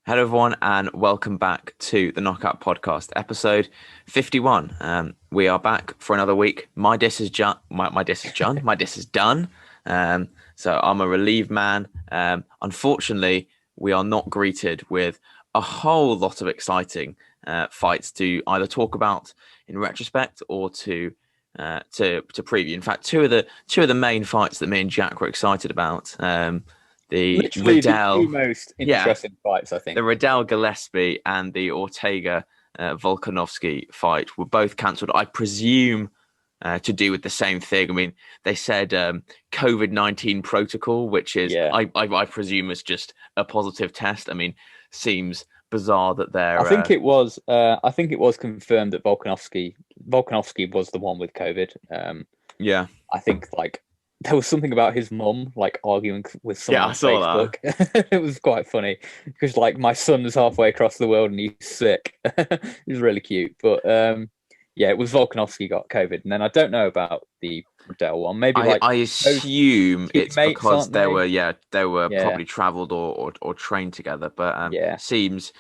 Hello, everyone, and welcome back to the Knockout Podcast, episode 51. We are back for another week. My diss is done. My diss is done. My diss is done. So I'm a relieved man. Unfortunately, we are not greeted with a whole lot of exciting fights to either talk about in retrospect or to preview. In fact, two of the main fights that me and Jack were excited about. The Literally the two Riddell, most yeah. interesting fights, I The think. Riddell Gillespie and the Ortega Volkanovski fight were both cancelled. I presume to do with the same thing. I mean, they said COVID-19 protocol, which is Yeah. I presume is just a positive test. I mean, seems bizarre that I they're think it was confirmed that Volkanovski was the one with COVID. yeah, I think there was something about his mum arguing with yeah. someone I on saw Facebook. It was quite funny because my son's halfway across the world and he's sick. It was really cute. But yeah, it was Volkanovski got COVID, and then I don't know about the Riddell one. Maybe I those assume it's teammates, because aren't they? they were Yeah, probably travelled or trained together, but yeah. seems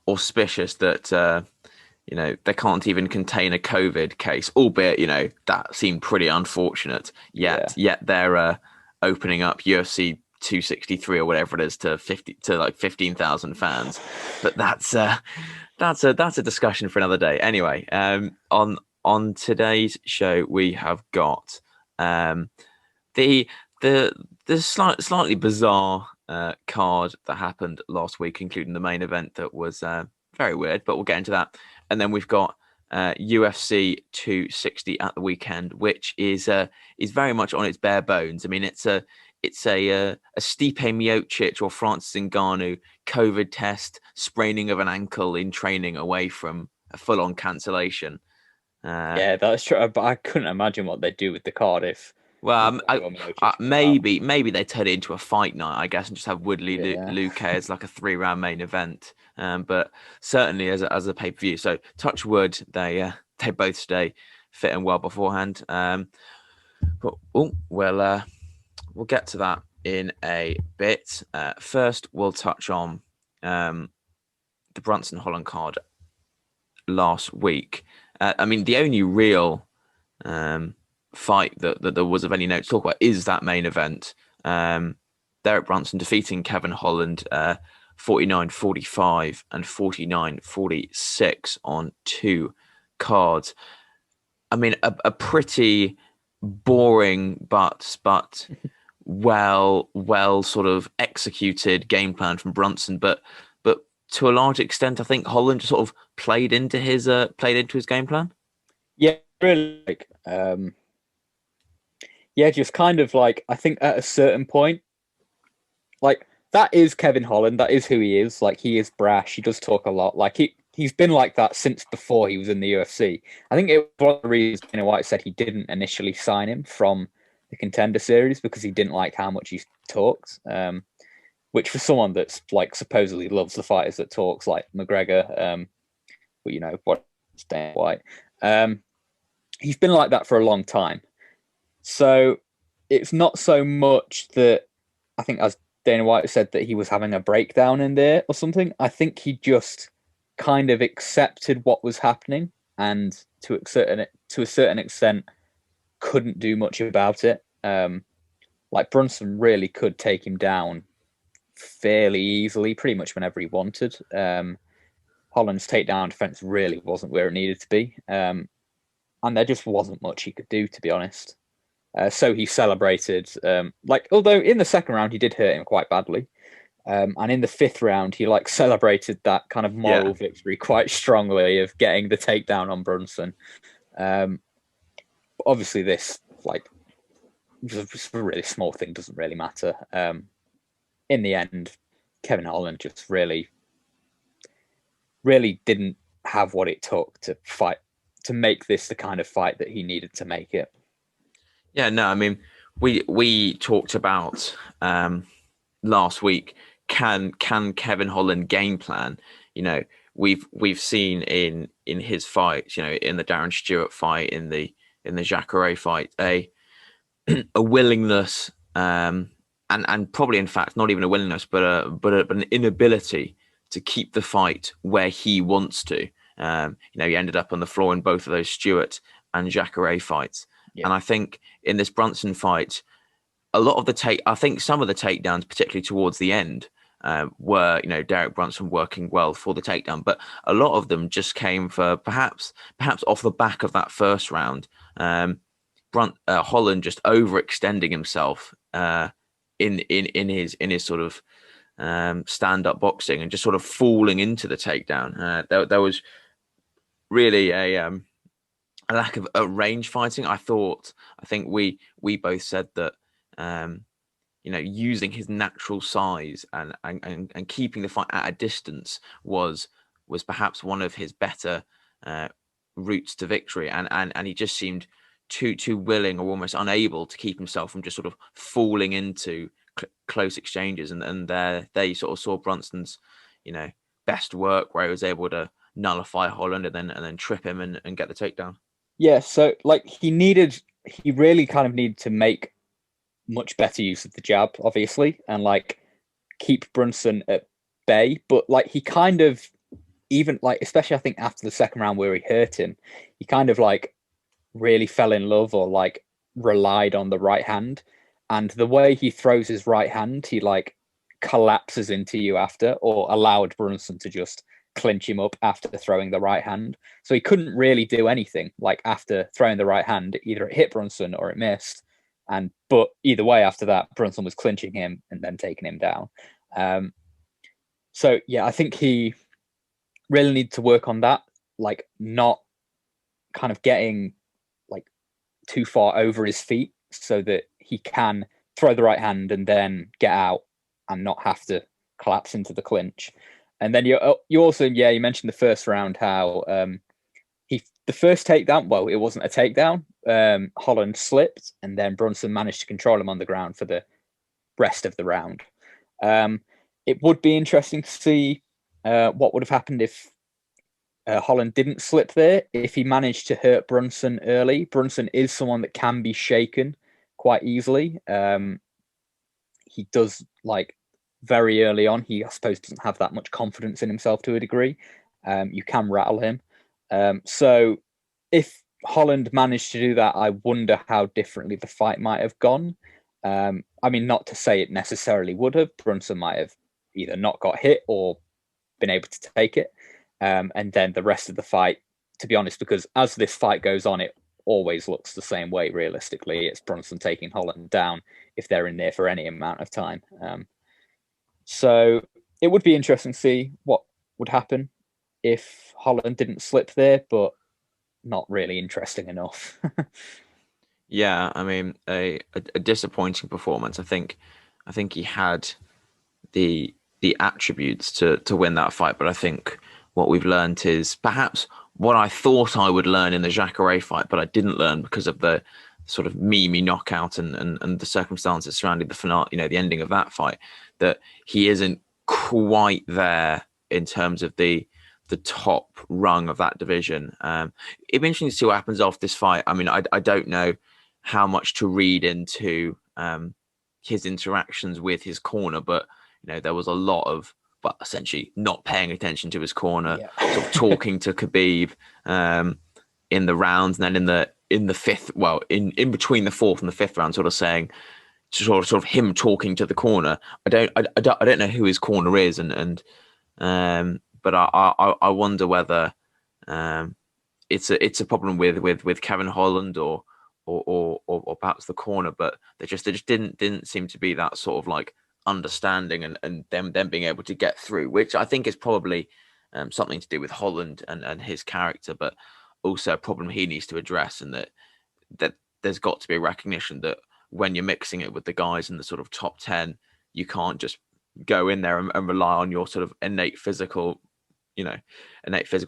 auspicious that they can't even contain a COVID case, albeit that seemed pretty unfortunate. Yeah. Yet they're opening up UFC 263 or whatever it is to 15,000 fans, but that's a discussion for another day. Anyway, on today's show we have got the slightly bizarre card that happened last week, including the main event that was very weird, but we'll get into that. And then we've got UFC 260 at the weekend, which is very much on its bare bones. I mean, it's a Stipe Miocic or Francis Ngannou COVID test, spraining of an ankle in training away from a full-on cancellation. Uh, Yeah, that's true. But I couldn't imagine what they'd do with the Cardiff. well, Or Miocic come out. maybe they turn it into a fight night, I guess, and just have Woodley Yeah. Luke as like a 3 round main event. But certainly as a pay per view. So touch wood, they both stay fit and well beforehand. But we'll get to that in a bit. First, we'll touch on the Brunson Holland card last week. I mean, the only real fight that there was of any note to talk about is that main event. Derek Brunson defeating Kevin Holland 49-45 and 49-46 on two cards. I mean, a pretty boring but well sort of executed game plan from Brunson, but to a large extent, I think Holland just sort of played into his game plan. Yeah, really yeah, just kind of I think at a certain point, that is Kevin Holland, that is who he is. He is brash, he does talk a lot. He's been like that since before he was in the UFC. I think it was one of the reasons Dana White said he didn't initially sign him from the Contender Series because he didn't like how much he talked. Which for someone that's supposedly loves the fighters that talks like McGregor, but what Dana White, he's been like that for a long time. So it's not so much that I think, as Dana White said, that he was having a breakdown in there or something. I think he just kind of accepted what was happening and to a certain extent couldn't do much about it. Brunson really could take him down fairly easily, pretty much whenever he wanted. Holland's takedown defense really wasn't where it needed to be. And there just wasn't much he could do, to be honest. So he celebrated, although in the second round he did hurt him quite badly. And in the fifth round, he celebrated that kind of moral victory quite strongly of getting the takedown on Brunson. Obviously, this just a really small thing doesn't really matter. In the end, Kevin Holland just really didn't have what it took to make this the kind of fight that he needed to make it. Yeah, no, I mean, we talked about last week. Can Kevin Holland game plan? We've seen in his fights, in the Darren Stewart fight, in the Jacare fight, a willingness, and probably in fact not even a willingness, but an inability keep the fight where he wants to. He ended up on the floor in both of those Stewart and Jacare fights. Yeah. And I think in this Brunson fight, a lot of I think some of the takedowns, particularly towards the end, were Derek Brunson working well for the takedown, but a lot of them just came for perhaps off the back of that first round. Holland just overextending himself in his sort of stand-up boxing and just sort of falling into the takedown. There was really a lack of range fighting. I think we both said that using his natural size and keeping the fight at a distance was perhaps one of his better routes to victory, and he just seemed too willing or almost unable to keep himself from just sort of falling into close exchanges, and there you sort of saw Brunson's best work, where he was able to nullify Holland and then trip him and get the takedown. Yeah, so like he really kind of needed to make much better use of the jab, obviously, and like keep Brunson at bay. But like he kind of, even like, especially I think after the second round where he hurt him, he kind of like really fell in love or like relied on the right hand. And the way he throws his right hand, he like collapses into you after, or allowed Brunson to just clinch him up after throwing the right hand. So he couldn't really do anything like after throwing the right hand. Either it hit Brunson or it missed. But either way, after that, Brunson was clinching him and then taking him down. So yeah, I think he really needs to work on that, like not kind of getting like too far over his feet, so that he can throw the right hand and then get out and not have to collapse into the clinch. And then you also, you mentioned the first round, how the first takedown, well, it wasn't a takedown. Holland slipped, and then Brunson managed to control him on the ground for the rest of the round. It would be interesting to see what would have happened if Holland didn't slip there. If he managed to hurt Brunson early, Brunson is someone that can be shaken quite easily. He does, like, very early on, he, I suppose, doesn't have that much confidence in himself to a degree. You can rattle him. So if Holland managed to do that, I wonder how differently the fight might have gone. I mean, not to say it necessarily would have. Brunson might have either not got hit or been able to take it. And then the rest of the fight, to be honest, because as this fight goes on, it always looks the same way, realistically. It's Brunson taking Holland down if they're in there for any amount of time. So it would be interesting to see what would happen if Holland didn't slip there, but not really interesting enough. Yeah, I mean, a disappointing performance. I think he had the attributes to win that fight, but I think what we've learned is perhaps what I thought I would learn in the Jacare fight, but I didn't learn because of the sort of meme knockout and the circumstances surrounding the finale, the ending of that fight, that he isn't quite there in terms of the top rung of that division. It'd be interesting to see what happens after this fight. I mean, I don't know how much to read into his interactions with his corner, but there was a lot of, well, essentially not paying attention to his corner, sort of talking to Khabib in the rounds, and then in the fifth, well, in between the fourth and the fifth round, sort of saying, sort of him talking to the corner. I don't know who his corner is, but I wonder whether it's a problem with Kevin Holland or perhaps the corner, but they just didn't seem to be that sort of like understanding and them being able to get through, which I think is probably something to do with Holland and his character, but also a problem he needs to address, and that there's got to be a recognition that when you're mixing it with the guys in the sort of top 10, you can't just go in there and rely on your sort of innate physical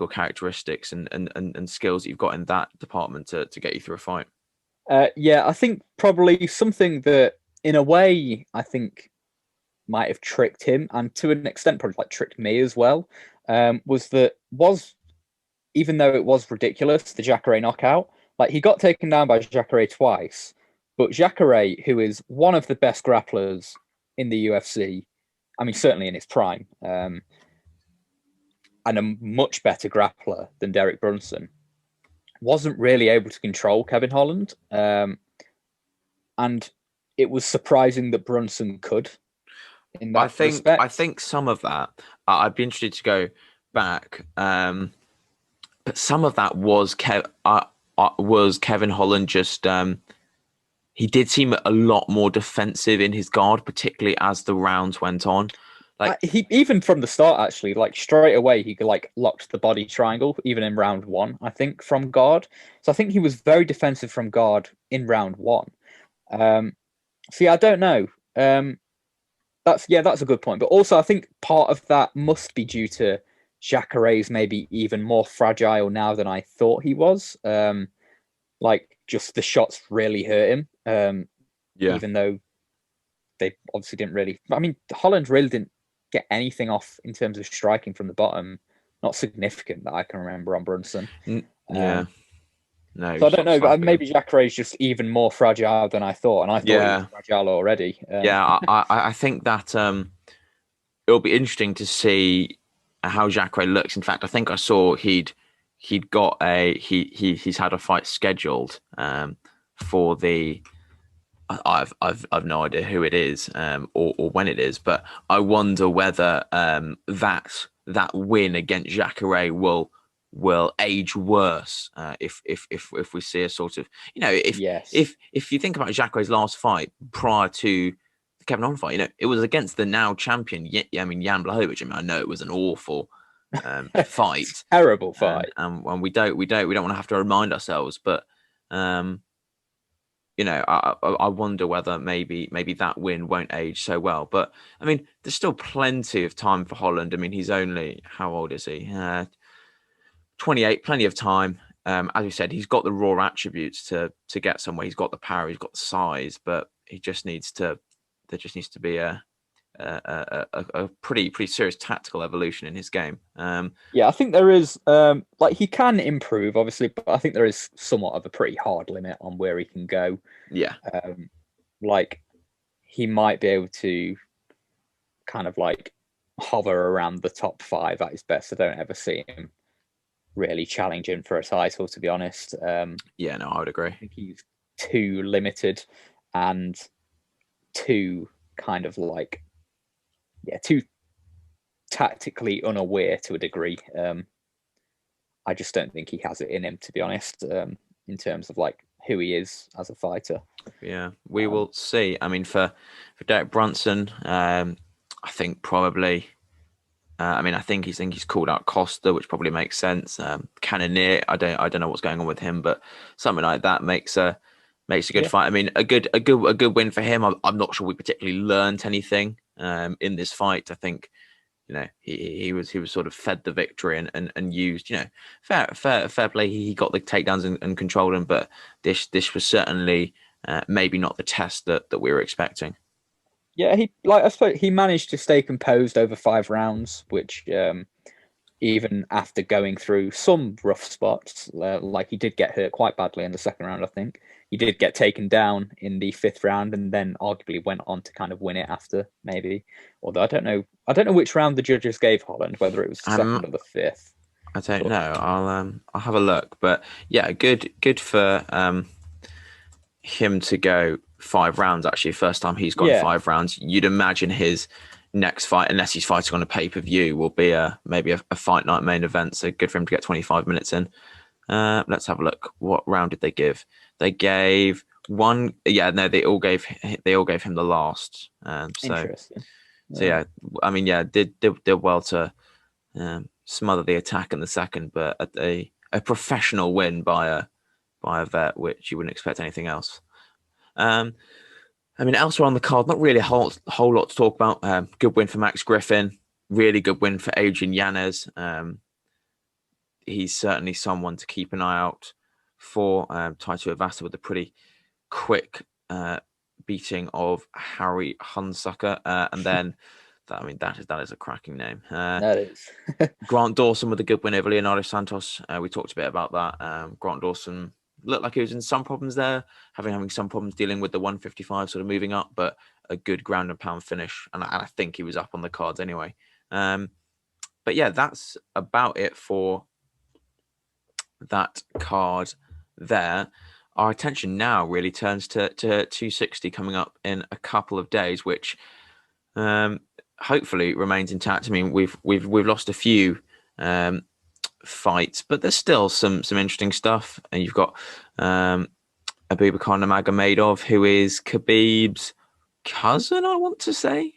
characteristics and skills that you've got in that department to get you through a fight. I think probably something that in a way I think might have tricked him, and to an extent probably like tricked me as well, was even though it was ridiculous, the Jacare knockout, like he got taken down by Jacare twice, but Jacare, who is one of the best grapplers in the UFC, I mean, certainly in his prime, and a much better grappler than Derek Brunson, wasn't really able to control Kevin Holland. And it was surprising that Brunson could in that respect. I think some of that, I'd be interested to go back, but some of that was Kevin Holland just. He did seem a lot more defensive in his guard, particularly as the rounds went on. Like he even from the start, actually, like straight away, he like locked the body triangle, even in round one, I think, from guard. So I think he was very defensive from guard in round one. So yeah, I don't know. That's a good point. But also, I think part of that must be due to Jacare's maybe even more fragile now than I thought he was. Like just the shots really hurt him. Even though they obviously didn't really. I mean, Holland really didn't get anything off in terms of striking from the bottom. Not significant that I can remember on Brunson. Yeah. No. So I don't know, but maybe Jacare is just even more fragile than I thought, and I thought he was fragile already. I think that it'll be interesting to see how Jacare looks. In fact, I think I saw he's had a fight scheduled for the. I've no idea who it is or when it is, but I wonder whether that win against Jacare will age worse if we see a sort of, you know, if you think about Jacare's last fight prior to the Kevin Holland fight, you know, it was against the now champion Jan Blachowicz. I mean, I know it was an awful fight, terrible fight, and we don't want to have to remind ourselves, but you know, I wonder whether maybe that win won't age so well. But I mean, there's still plenty of time for Holland. I mean, he's only, how old is he? 28, plenty of time. As you said, he's got the raw attributes to get somewhere. He's got the power, he's got the size, but he just needs to. There just needs to be a pretty serious tactical evolution in his game. Yeah, I think there is. Like he can improve, obviously, but I think there is somewhat of a pretty hard limit on where he can go. Yeah. Like he might be able to kind of like hover around the top 5 at his best. I don't ever see him really challenging for a title, to be honest. Yeah, no, I would agree. I think he's too limited and too kind of like, too tactically unaware to a degree. I just don't think he has it in him, to be honest, in terms of like who he is as a fighter. Yeah, we will see. I mean, for Derek Brunson, I think probably. I think he's called out Costa, which probably makes sense. Cannonier, I don't know what's going on with him, but something like that makes a good fight. I mean, a good win for him. I'm not sure we particularly learned anything in this fight. I think, you know, he was sort of fed the victory and used, you know, fair play. He got the takedowns and controlled them, but this was certainly maybe not the test that we were expecting. Yeah, I suppose he managed to stay composed over 5 rounds, which even after going through some rough spots, like he did get hurt quite badly in the second round, I think. He did get taken down in the 5th round and then arguably went on to kind of win it after, maybe. Although I don't know which round the judges gave Holland, whether it was the 2nd or the 5th. I don't know. I'll have a look. But yeah, good for him to go 5 rounds. Actually, first time he's gone 5 rounds. You'd imagine his next fight, unless he's fighting on a pay-per-view, will be maybe a fight night main event. So good for him to get 25 minutes in. Let's have a look. What round did they give? They gave one. Yeah, no, they all gave him the last. Interesting. So yeah, I mean, yeah, did well to smother the attack in the second, but a professional win by a vet, which you wouldn't expect anything else. I mean, elsewhere on the card, not really a whole lot to talk about. Good win for Max Griffin. Really good win for Adrian Yanez. He's certainly someone to keep an eye out for. Taito Avasa with a pretty quick beating of Harry Hunsucker. And then, that is a cracking name. That is. Grant Dawson with a good win over Leonardo Santos. We talked a bit about that. Grant Dawson looked like he was in some problems there, having some problems dealing with the 155 sort of moving up, but a good ground and pound finish. And I think he was up on the cards anyway. but yeah, that's about it for that card there. Our attention now really turns to 260 coming up in a couple of days, which hopefully remains intact. I mean, we've lost a few fights, but there's still some interesting stuff. And you've got Abubakar Nurmagomedov, who is Khabib's cousin, I want to say.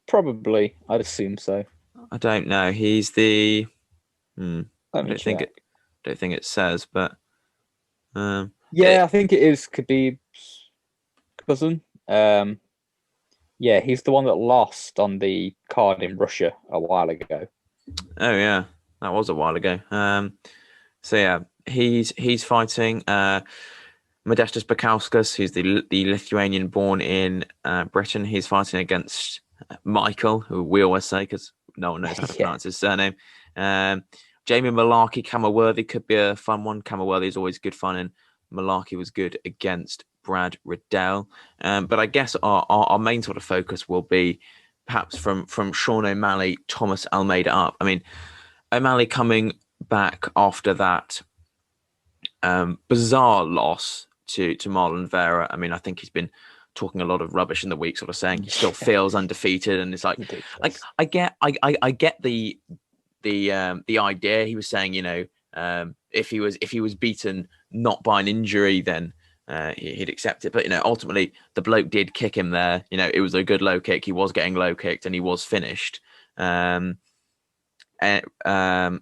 Probably, I'd assume so. I don't know. He's the. I Let me check. don't think it says, but yeah, I think it is Khabib's cousin. Yeah, he's the one that lost on the card in Russia a while ago. Oh yeah, that was a while ago. So yeah, he's fighting Modestas Bukauskas, who's the Lithuanian born in Britain. He's fighting against Michael, who we always say because no one knows how to pronounce his surname. Jamie Malarkey, Camerworthy could be a fun one. Camerworthy is always good fun, and Malarkey was good against Brad Riddell. But I guess our main sort of focus will be perhaps from Sean O'Malley, Thomas Almeida up. I mean, O'Malley coming back after that bizarre loss to Marlon Vera. I mean, I think he's been talking a lot of rubbish in the week, sort of saying he still feels undefeated, and it's like I get the idea. He was saying, if he was beaten not by an injury, then he'd accept it. But ultimately the bloke did kick him there. It was a good low kick. He was getting low kicked, and he was finished. And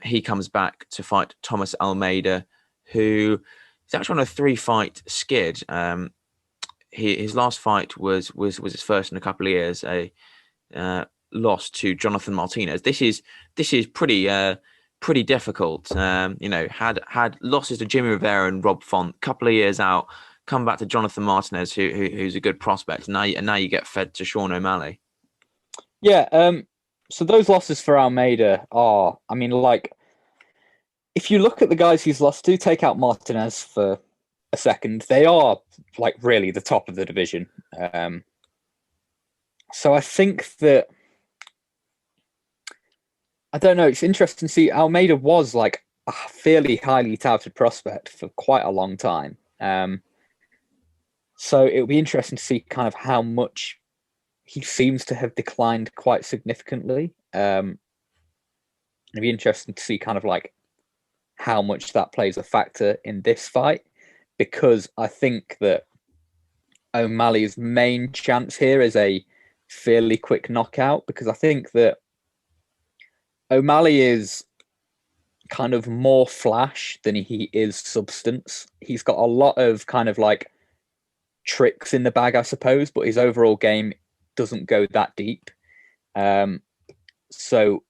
he comes back to fight Thomas Almeida, who is actually on a 3-fight skid. His last fight was his first in a couple of years. A loss to Jonathan Martinez. This is pretty difficult. Had losses to Jimmy Rivera and Rob Font, couple of years out. Come back to Jonathan Martinez, who's a good prospect. And now you get fed to Sean O'Malley. Yeah. So those losses for Almeida are, I mean, like, if you look at the guys he's lost to, take out Martinez for a second, they are like really the top of the division. So I think that, I don't know, it's interesting to see. Almeida was like a fairly highly touted prospect for quite a long time. So it'll be interesting to see kind of how much he seems to have declined quite significantly. It'll be interesting to see kind of like how much that plays a factor in this fight, because I think that O'Malley's main chance here is a fairly quick knockout, because I think that O'Malley is kind of more flash than he is substance. He's got a lot of kind of like tricks in the bag, I suppose, but his overall game doesn't go that deep. So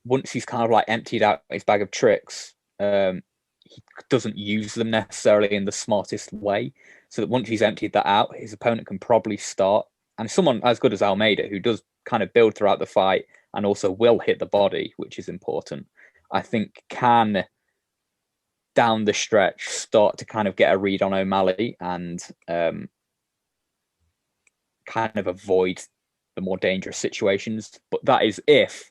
once he's kind of like emptied out his bag of tricks, he doesn't use them necessarily in the smartest way. So that once he's emptied that out, his opponent can probably start. And someone as good as Almeida, who does kind of build throughout the fight and also will hit the body, which is important, I think can, down the stretch, start to kind of get a read on O'Malley and kind of avoid the more dangerous situations. But that is if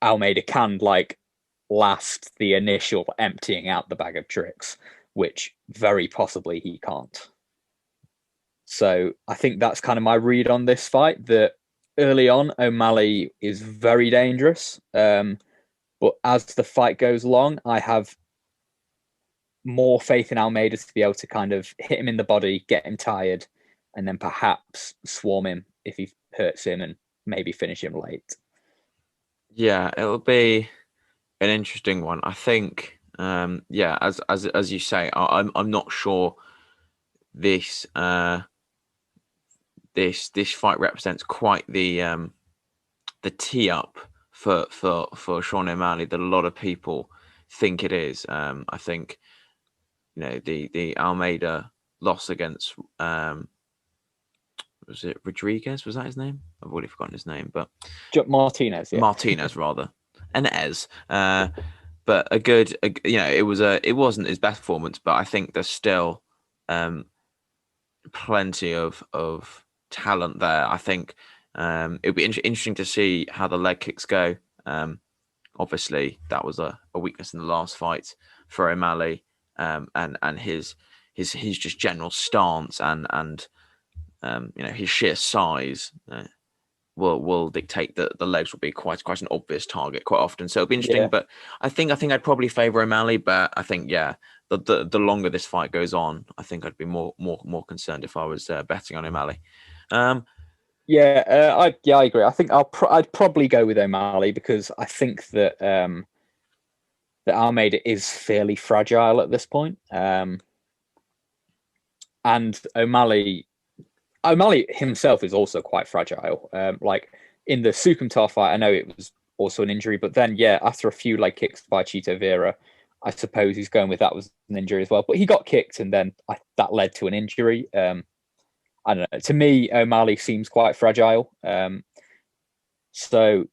Almeida can like last the initial emptying out the bag of tricks, which very possibly he can't. So I think that's kind of my read on this fight, that early on O'Malley is very dangerous, but as the fight goes along, I have more faith in Almeida to be able to kind of hit him in the body, get him tired, and then perhaps swarm him if he hurts him and maybe finish him late. Yeah, it'll be an interesting one. I think, as you say, I'm not sure this this fight represents quite the tee up for Sean O'Malley that a lot of people think it is. I think the Almeida loss against was it Rodriguez? Was that his name? I've already forgotten his name, but Martinez, yeah. Martinez rather, and Ez. But a good, it wasn't his best performance, but I think there's still plenty of talent there. I think it'll be interesting to see how the leg kicks go Obviously, that was a weakness in the last fight for OMalley, and his just general stance and his sheer size will dictate that the legs will be quite an obvious target quite often. So it'll be interesting. Yeah. But I think I'd probably favour OMalley. But I think the longer this fight goes on, I think I'd be more concerned if I was betting on OMalley. I agree. I think I'd probably go with OMalley because I think that that Almeida is fairly fragile at this point. And O'Malley himself is also quite fragile. Like in the Sukumtar fight, I know it was also an injury, but then after a few leg kicks by Chito Vera, I suppose he's going with that was an injury as well. But he got kicked, and then that led to an injury. I don't know. To me, O'Malley seems quite fragile. So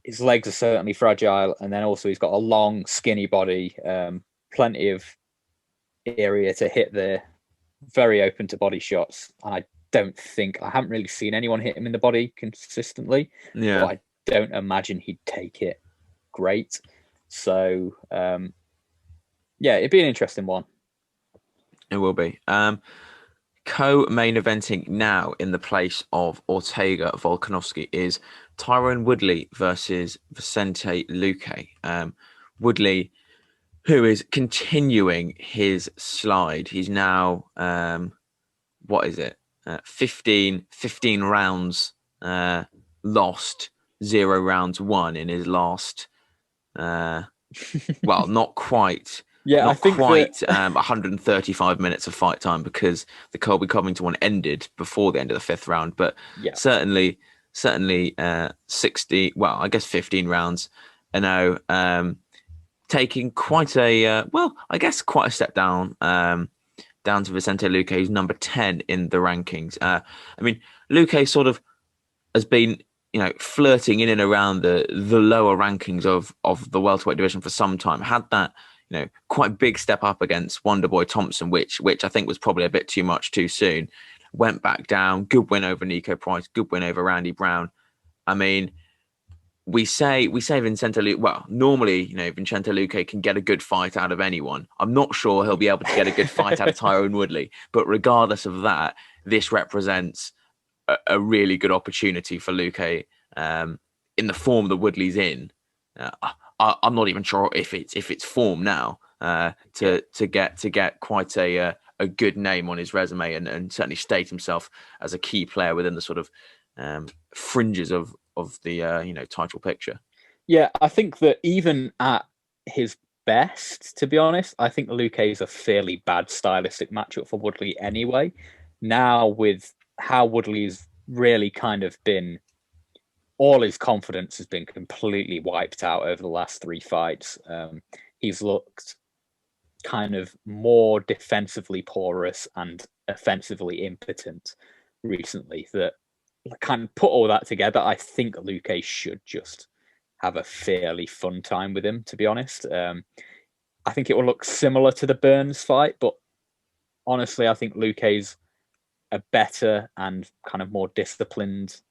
his legs are certainly fragile, and then also he's got a long, skinny body, plenty of area to hit there, very open to body shots. And I haven't really seen anyone hit him in the body consistently. Yeah. But I don't imagine he'd take it great. So, it'd be an interesting one. It will be. Co-main eventing now in the place of Ortega Volkanovski is Tyron Woodley versus Vicente Luque. Woodley, who is continuing his slide. He's now, 15 rounds lost, 0 rounds won in his last, not quite. Yeah, not I think quite 135 minutes of fight time because the Colby Covington one ended before the end of the 5th round, but certainly 60. Well, I guess 15 rounds. Taking quite a quite a step down to Vicente Luque, who's number 10 in the rankings. Luque sort of has been flirting in and around the lower rankings of the welterweight division for some time. Had that quite big step up against Wonderboy Thompson, which I think was probably a bit too much too soon. Went back down. Good win over Nico Price. Good win over Randy Brown. I mean, we say Vicente Luque. Well, normally, Vicente Luque can get a good fight out of anyone. I'm not sure he'll be able to get a good fight out of Tyron Woodley. But regardless of that, this represents a really good opportunity for Luque in the form that Woodley's in. I'm not even sure if it's form now to get quite a good name on his resume and certainly state himself as a key player within the sort of fringes of the title picture. Yeah, I think that even at his best, to be honest, I think Luque is a fairly bad stylistic matchup for Woodley anyway. Now with how Woodley's really kind of been, all his confidence has been completely wiped out over the last 3 fights. He's looked kind of more defensively porous and offensively impotent recently. That kind of put all that together, I think Luque should just have a fairly fun time with him, to be honest. I think it will look similar to the Burns fight, but honestly, I think Luque's a better and kind of more disciplined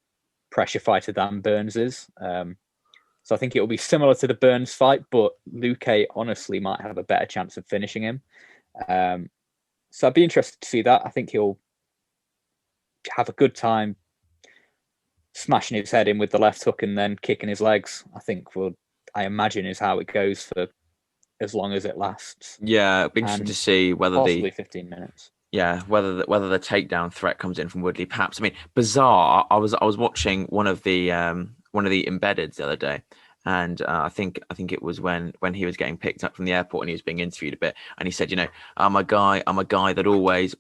pressure fighter than Burns is. So I think it will be similar to the Burns fight, but Luque honestly might have a better chance of finishing him. So I'd be interested to see that. I think he'll have a good time smashing his head in with the left hook and then kicking his legs. I imagine is how it goes for as long as it lasts. Yeah, it'd be interesting to see whether possibly 15 minutes. Yeah, whether the takedown threat comes in from Woodley, perhaps. I mean, bizarre. I was watching one of the embeddeds the other day, and I think it was when he was getting picked up from the airport and he was being interviewed a bit, and he said, I'm a guy that always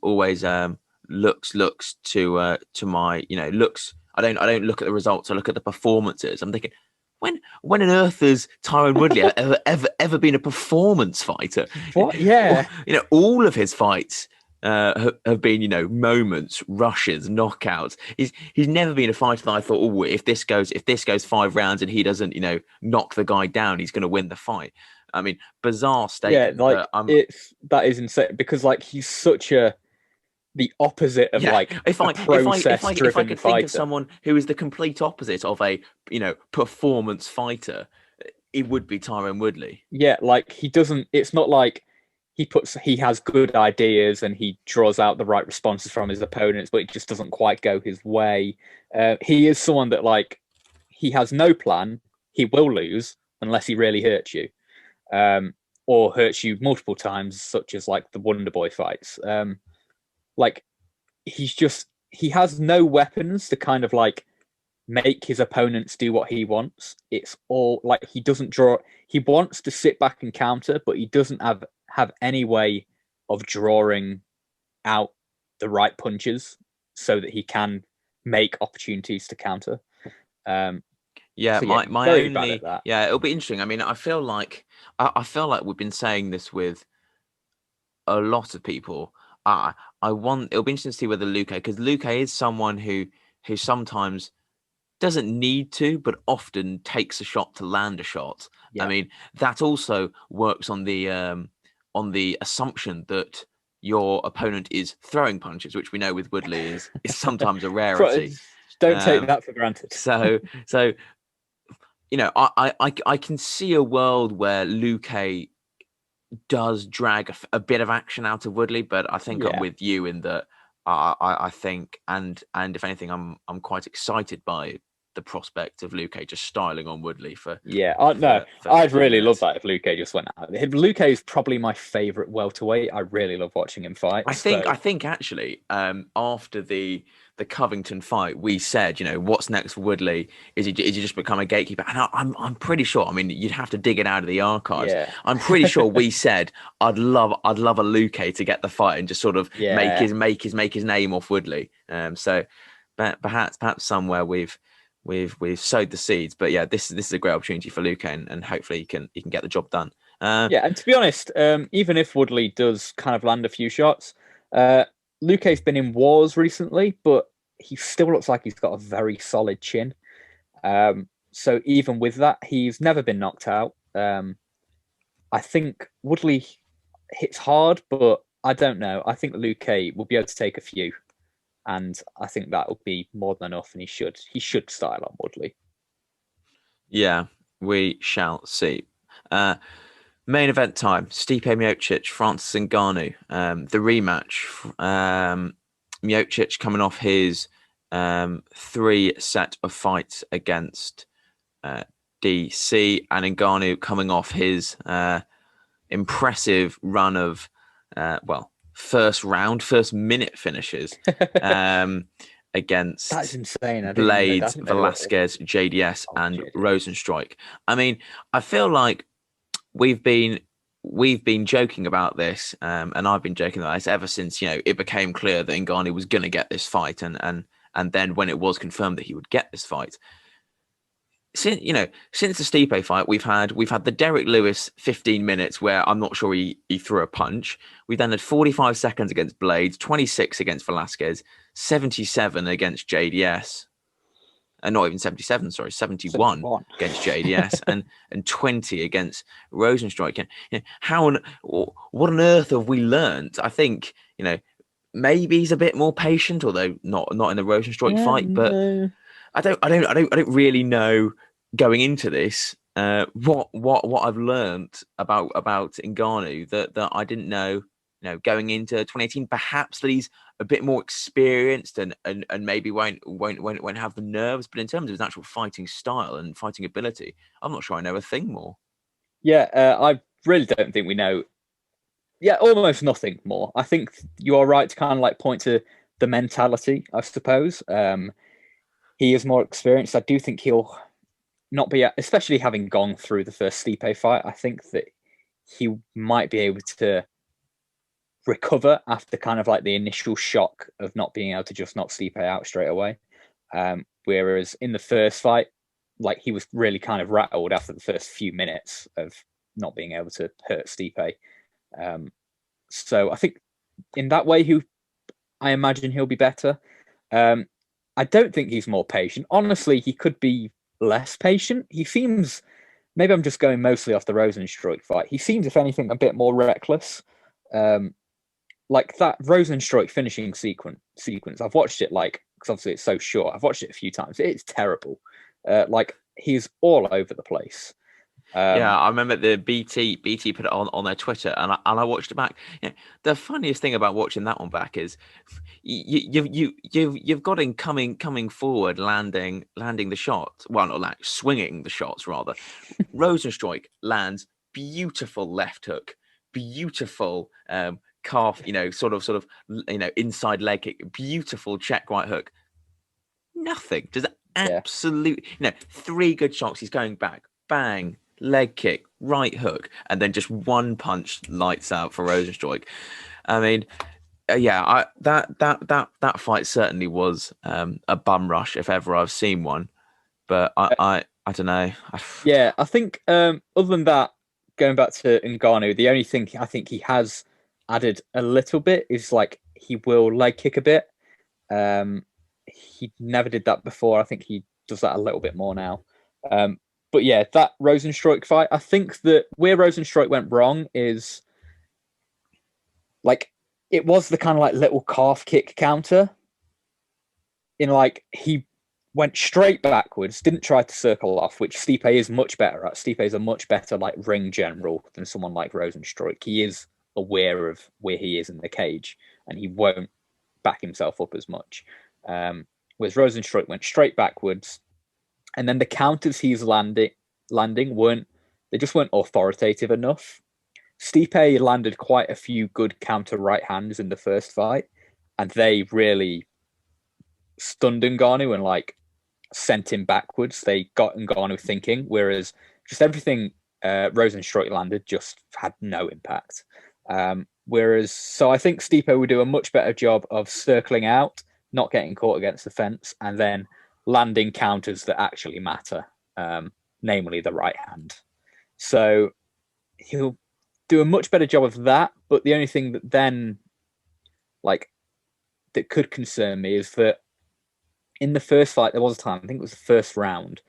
looks to my looks. I don't look at the results. I look at the performances. I'm thinking, when on earth has Tyron Woodley ever been a performance fighter? What? Yeah. All of his fights have been, moments, rushes, knockouts. He's never been a fighter that I thought, oh, if this goes 5 rounds and he doesn't, knock the guy down, he's going to win the fight. I mean, bizarre statement. Yeah, that is insane because he's such the opposite of if I could think of someone who is the complete opposite of a performance fighter, it would be Tyron Woodley. Yeah, like he doesn't. It's not like he has good ideas and he draws out the right responses from his opponents, but it just doesn't quite go his way. He is someone that like he has no plan. He will lose unless he really hurts you, or hurts you multiple times, such as like the Wonder Boy fights. Like he has no weapons to kind of like make his opponents do what he wants. It's all like he doesn't draw. He wants to sit back and counter, but he doesn't have any way of drawing out the right punches so that he can make opportunities to counter. Yeah, So my very bad at only that. yeah, it'll be interesting. I mean, I feel like we've been saying this with a lot of people. It'll be interesting to see whether Luque, because Luque is someone who sometimes doesn't need to, but often takes a shot to land a shot. Yeah. I mean, that also works on the assumption that your opponent is throwing punches, which we know with Woodley is sometimes a rarity. Don't take that for granted. So I can see a world where Luque does drag a bit of action out of Woodley, but I think I'm with you in that. I think, and if anything, I'm quite excited by the prospect of Luque just styling on Woodley for. Yeah, I'd really love that if Luque just went out. Luque is probably my favorite welterweight. I really love watching him fight. I think actually, after the Covington fight, we said, what's next for Woodley? Is he just become a gatekeeper? And I'm pretty sure. I mean, you'd have to dig it out of the archives. Yeah. I'm pretty sure we said I'd love a Luque to get the fight and just sort of make his name off Woodley. So, perhaps somewhere we've sowed the seeds. But yeah, this is a great opportunity for Luque, and hopefully he can get the job done. And to be honest, even if Woodley does kind of land a few shots, Luque's been in wars recently, but he still looks like he's got a very solid chin. So even with that, he's never been knocked out. I think Woodley hits hard, but I don't know. I think Luque will be able to take a few, and I think that will be more than enough. And he should style on Woodley. Yeah, we shall see. Main event time: Stipe Miocic, Francis Ngannou. The rematch. Miocic coming off his 3 set of fights against DC, and Ngannou coming off his impressive run of first minute finishes against That's insane. Blades, Velasquez, JDS, and Rosenstrike. I mean, I feel like we've been joking about this, and I've been joking about this ever since it became clear that Ngannou was going to get this fight, and then when it was confirmed that he would get this fight. Since the Stipe fight, we've had the Derek Lewis 15 minutes where I'm not sure he threw a punch. We then had 45 seconds against Blades, 26 against Velasquez, 77 against JDS. Not even 77, sorry, 71 against JDS and 20 against Rosenstrike. What on earth have we learned? I think, maybe he's a bit more patient, although not in the Rosenstrike fight, but no. I don't really know going into this what I've learned about Ngannou that I didn't know. Going into 2018, perhaps that he's a bit more experienced and maybe won't have the nerves. But in terms of his actual fighting style and fighting ability, I'm not sure I know a thing more. Yeah, I really don't think we know. Yeah, almost nothing more. I think you are right to kind of like point to the mentality, I suppose. He is more experienced. I do think he'll not be, especially having gone through the first Stipe fight, I think that he might be able to recover after kind of like the initial shock of not being able to just knock Stipe out straight away. Whereas in the first fight, like he was really kind of rattled after the first few minutes of not being able to hurt Stipe. So I think in that way, I imagine he'll be better. I don't think he's more patient. Honestly, he could be less patient. He seems, maybe I'm just going mostly off the Rosenstrike fight. He seems, if anything, a bit more reckless. Like that Rosenstrike finishing sequence. I've watched it because obviously it's so short. I've watched it a few times. It's terrible. Like he's all over the place. Yeah, I remember the BT put it on their Twitter, and I watched it back. Yeah, the funniest thing about watching that one back is you've got him coming forward, landing the shots. Well, not like swinging the shots rather. Rosenstruik lands beautiful left hook, beautiful calf, sort of inside leg kick, beautiful check right hook. Nothing, just Yeah, absolute. Three good shots. He's going back, bang, leg kick, right hook, and then just one punch, lights out for Rosenstruik. I mean, yeah, that fight certainly was a bum rush if ever I've seen one. But I don't know. yeah. I think other than that, going back to Ngannou, the only thing I think he has added a little bit is like he will leg kick a bit. He never did that before. I think he does that a little bit more now. But yeah, that Rosenstruik fight, I think that where Rosenstruik went wrong is like it was the kind of like little calf kick counter. In like he went straight backwards, didn't try to circle off, which Stipe is much better at. Stipe is a much better like ring general than someone like Rosenstruik. He is aware of where he is in the cage, and he won't back himself up as much. Whereas Rosenstruik went straight backwards, and then the counters he's landing weren't they just weren't authoritative enough. Stipe landed quite a few good counter right hands in the first fight, and they really stunned Ngannou and like sent him backwards. They got Ngannou thinking, whereas just everything Rosenstruik landed just had no impact. So I think Stipe would do a much better job of circling out, not getting caught against the fence, and then landing counters that actually matter, namely the right hand. So he'll do a much better job of that. But the only thing that then, like, that could concern me is that in the first fight, there was a time, I think it was the first round,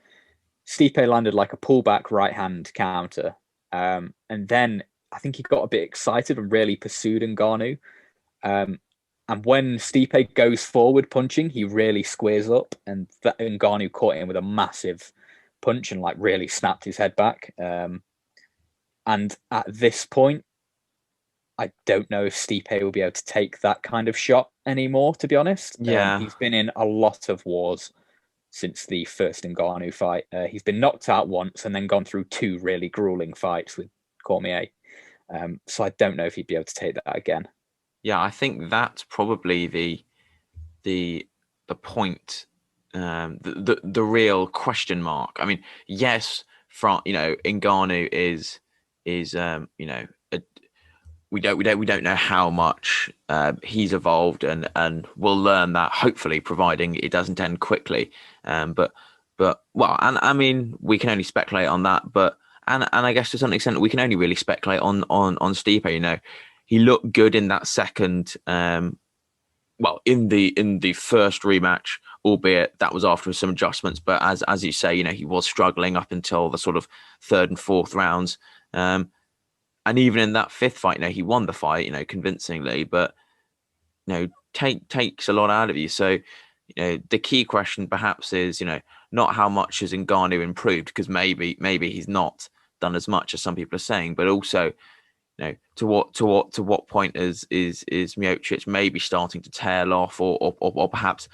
Stipe landed like a pullback right hand counter. And then I think he got a bit excited and really pursued Ngannou. And when Stipe goes forward punching, he really squares up, and that Ngannou caught him with a massive punch and like really snapped his head back. And at this point, I don't know if Stipe will be able to take that kind of shot anymore, to be honest. Yeah, He's been in a lot of wars since the first Ngannou fight. He's been knocked out once and then gone through two really grueling fights with Cormier. So I don't know if he'd be able to take that again. yeah. I think that's probably the point, the real question mark. I mean, yes, from Ngannou is we don't know how much he's evolved, and we'll learn that hopefully, providing it doesn't end quickly. But well, and I mean, we can only speculate on that. But and I guess to some extent, we can only really speculate on Stipe. He looked good in that second. Well, in the first rematch, albeit that was after some adjustments. But as you say, he was struggling up until the sort of third and fourth rounds. And even in that fifth fight, he won the fight, convincingly. But takes a lot out of you. So, the key question perhaps is, not how much has Ngannou improved, because maybe he's not done as much as some people are saying, but also, to what point is Miocic maybe starting to tail off, or perhaps,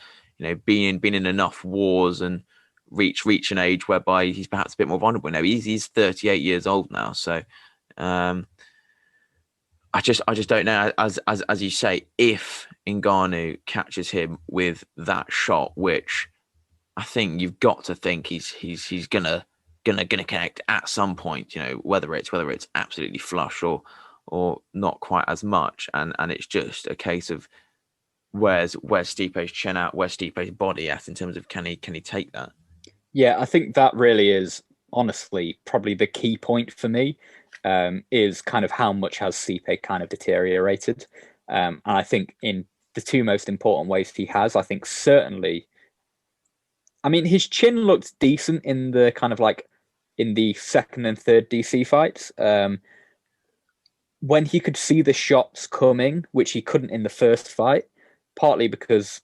being in enough wars and reach an age whereby he's perhaps a bit more vulnerable. He's 38 years old now, so I just don't know. As you say, if Ngannou catches him with that shot, which I think you've got to think he's gonna connect at some point. Whether it's absolutely flush or not quite as much, and it's just a case of where's Stipe's chin at, where's Stipe's body at in terms of can he take that? Yeah, I think that really is honestly probably the key point for me. Is kind of how much has Stipe kind of deteriorated. And I think in the two most important ways he has, I think certainly, I mean, his chin looked decent in the kind of like in the second and third DC fights. When he could see the shots coming, which he couldn't in the first fight, partly because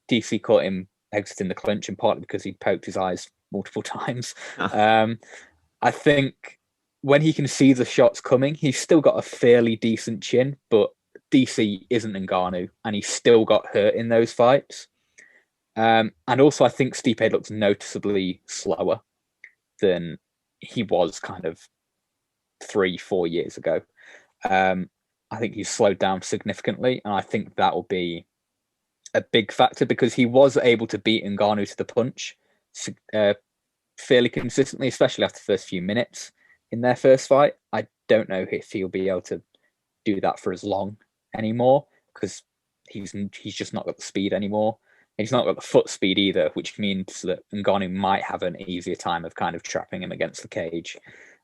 DC caught him exiting the clinch, and partly because he poked his eyes multiple times. I think when he can see the shots coming, he's still got a fairly decent chin, but DC isn't Ngannou, and he's still got hurt in those fights. And also, I think Stipe looks noticeably slower than he was kind of 3-4 years ago. I think he's slowed down significantly, and I think that will be a big factor because he was able to beat Ngannou to the punch fairly consistently, especially after the first few minutes in their first fight. I don't know if he'll be able to do that for as long anymore because he's just not got the speed anymore. And he's not got the foot speed either, which means that Ngannou might have an easier time of kind of trapping him against the cage.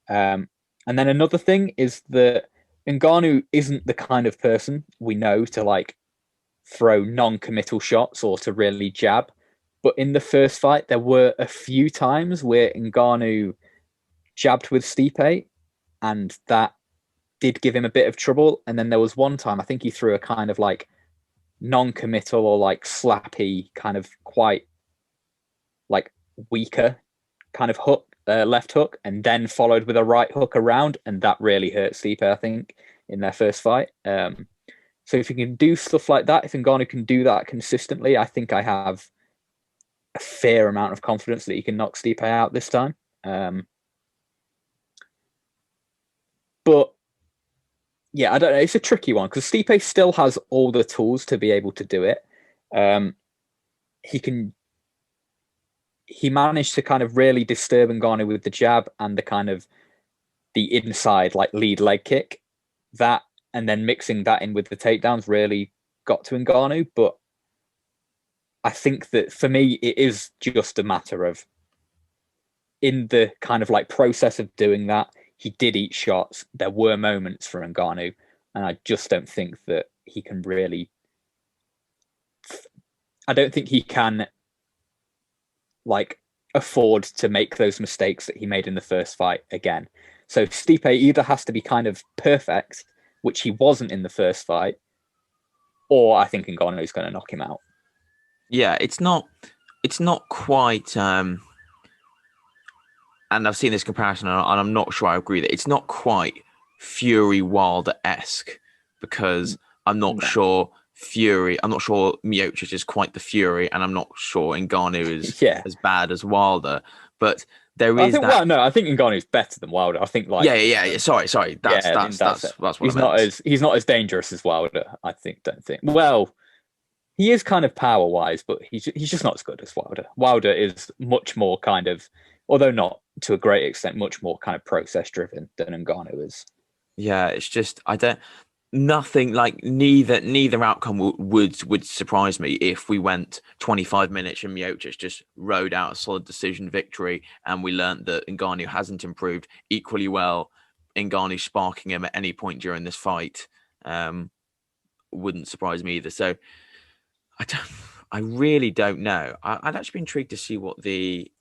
And then another thing is that Ngannou isn't the kind of person we know to like throw non-committal shots or to really jab. But in the first fight, there were a few times where Ngannou jabbed with Stipe, and that did give him a bit of trouble. And then there was one time, I think he threw a kind of like non-committal or like slappy kind of quite like weaker kind of hook, left hook, and then followed with a right hook around, and that really hurt Stipe, I think, in their first fight. So if he can do stuff like that, if Ngannou can do that consistently, I think I have a fair amount of confidence that he can knock Stipe out this time. But yeah, I don't know. It's a tricky one because Stipe still has all the tools to be able to do it. He managed to kind of really disturb Ngannou with the jab and the kind of the inside like lead leg kick. That and then mixing that in with the takedowns really got to Ngannou. But I think that for me, it is just a matter of in the kind of like process of doing that, he did eat shots. There were moments for Ngannou, and I just don't think that he can really. I don't think he can like afford to make those mistakes that he made in the first fight again. So Stipe either has to be kind of perfect, which he wasn't in the first fight, or I think Ngannou is going to knock him out. Yeah, it's not quite. And I've seen this comparison, and I'm not sure I agree that it's not quite Fury Wilder-esque because I'm not sure Miocic is quite the Fury, and I'm not sure Ngannou is as bad as Wilder. But there is that. Well, no, I think Ngannou is better than Wilder. I think like yeah. Sorry. That's what he's not as dangerous as Wilder. I don't think. Well, he is kind of power wise, but he's just not as good as Wilder. Wilder is much more kind of, although not to a great extent, much more kind of process driven than Ngannou is. Yeah, it's just nothing like neither outcome would surprise me if we went 25 minutes and Miocic just rode out a solid decision victory and we learned that Ngannou hasn't improved equally well. Ngannou sparking him at any point during this fight wouldn't surprise me either. So I really don't know. I'd actually be intrigued to see what the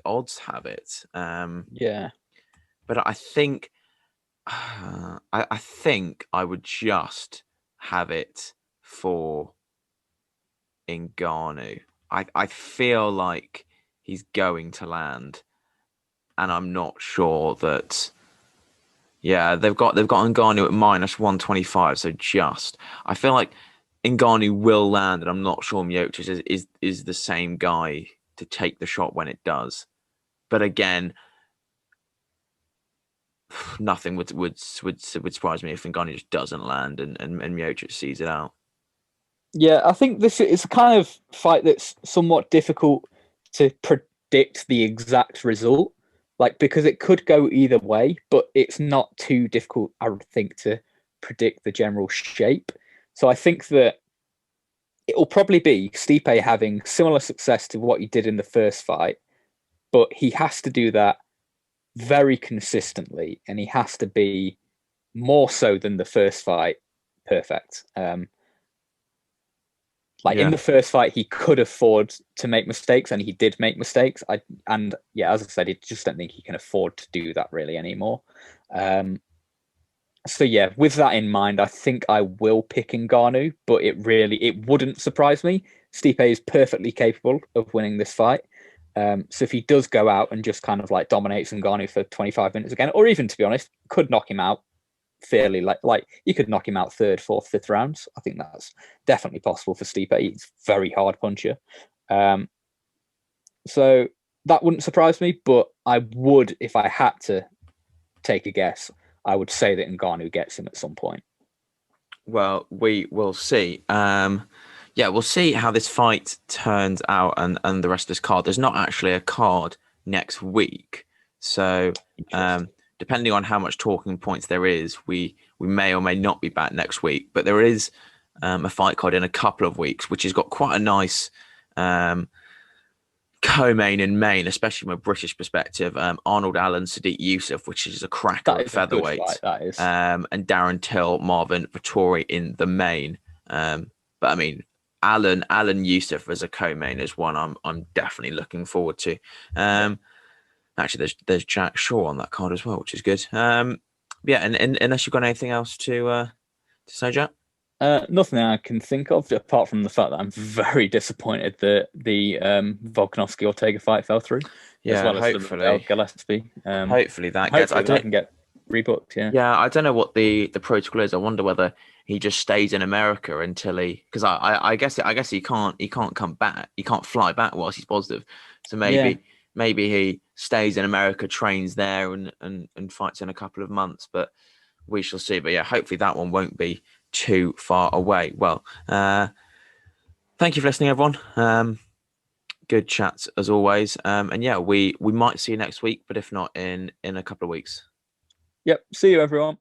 odds have it. But I think I think I would just have it for Ngannou. I feel like he's going to land, and I'm not sure that. Yeah, they've got Ngannou at -125, so I feel like Ngannou will land, and I'm not sure Miocic is the same guy to take the shot when it does. But again, nothing would surprise me if Ngannou just doesn't land and Miocic sees it out. Yeah, I think this is a kind of fight that's somewhat difficult to predict the exact result, like because it could go either way, but it's not too difficult, I would think, to predict the general shape. So I think that it will probably be Stipe having similar success to what he did in the first fight, but he has to do that very consistently, and he has to be more so than the first fight perfect. In the first fight, he could afford to make mistakes, and he did make mistakes. As I said, I just don't think he can afford to do that really anymore. So yeah, with that in mind, I think I will pick Ngannou, but it wouldn't surprise me. Stipe is perfectly capable of winning this fight. So if he does go out and just kind of like dominates Ngannou for 25 minutes again, or even to be honest, could knock him out fairly like you could knock him out third, fourth, fifth rounds. I think that's definitely possible for Stipe. He's a very hard puncher. So that wouldn't surprise me, but I would, if I had to take a guess, I would say that Ngannou gets him at some point. Well, we will see. Yeah, we'll see how this fight turns out and the rest of this card. There's not actually a card next week. So depending on how much talking points there is, we may or may not be back next week. But there is a fight card in a couple of weeks, which has got quite a nice co-main and main, especially from a British perspective. Arnold Allen, Sadiq Youssef, which is a cracker at featherweight. That is. And Darren Till, Marvin Vettori in the main. But I mean, Allen Youssef as a co-main is one I'm definitely looking forward to. Actually, there's Jack Shaw on that card as well, which is good. Yeah, and unless you've got anything else to say, Jack. Nothing I can think of apart from the fact that I'm very disappointed that the Volkanovski Ortega fight fell through. Yeah, as well hopefully, as the Gillespie. Hopefully that gets. I can get rebooked. Yeah, I don't know what the protocol is. I wonder whether he just stays in America until because I guess he can't come back. He can't fly back whilst he's positive. So maybe he stays in America, trains there, and fights in a couple of months. But we shall see. But yeah, hopefully that one won't be too far away. Well, thank you for listening, everyone. Good chats as always. And yeah, we might see you next week, but if not, in a couple of weeks. Yep. See you, everyone.